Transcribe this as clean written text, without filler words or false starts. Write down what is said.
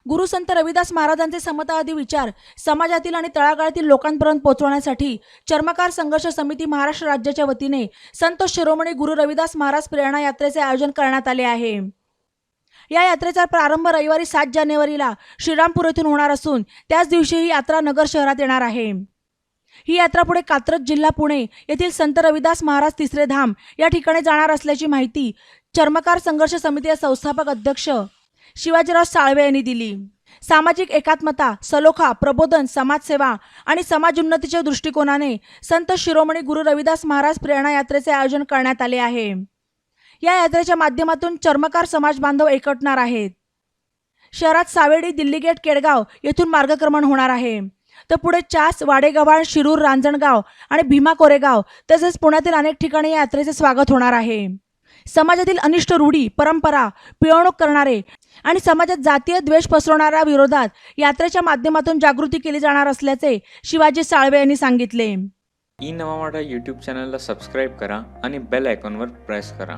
गुरु संत रविदास महाराजांचे समतावादी विचार समाजातील आणि तळागाळातील लोकांपर्यंत पोहोचवण्यासाठी चर्मकार संघर्ष समिती महाराष्ट्र राज्याच्या वतीने संत शिरोमणी गुरु रविदास महाराज प्रेरणा यात्रेचे आयोजन करण्यात आले आहे। या यात्रेचा प्रारंभ रविवारी 7 जानेवारीला श्रीरामपूर येथून होणार असून त्याच दिवशी ही यात्रा नगर शहरात येणार आहे। ही यात्रा पुढे कात्रज जिल्हा पुणे येथील संत रविदास महाराज तिसरे धाम या ठिकाणी जाणार असल्याची माहिती चर्मकार संघर्ष समितीचे संस्थापक अध्यक्ष शिवाजीराव साळवे यांनी दिली। सामाजिक एकात्मता, सलोखा, प्रबोधन, समाजसेवा आणि समाज उन्नतीच्या दृष्टिकोनाने संत शिरोमणी गुरु रविदास महाराज प्रेरणा यात्रेचे आयोजन करण्यात आले आहे। या यात्रेच्या माध्यमातून चर्मकार समाज बांधव एकवटणार आहेत। शहरात सावेडी, दिल्ली गेट, केडगाव येथून मार्गक्रमण होणार आहे। तर पुढे चास, वाडेगव्हाण, शिरूर, रांजणगाव आणि भीमा कोरेगाव तसेच पुण्यातील अनेक ठिकाणी या यात्रेचे स्वागत होणार आहे। समाजातील अनिष्ट रूढी, परंपरा, पिळवणूक करणारे आणि समाजात जातीय द्वेष पसरवणाऱ्या विरोधात यात्रेच्या माध्यमातून जागृती केली जाणार असल्याचे शिवाजी साळवे यांनी सांगितले। ई नवा मराठा यूट्यूब चॅनलला सबस्क्राईब करा आणि बेल आयकॉनवर प्रेस करा।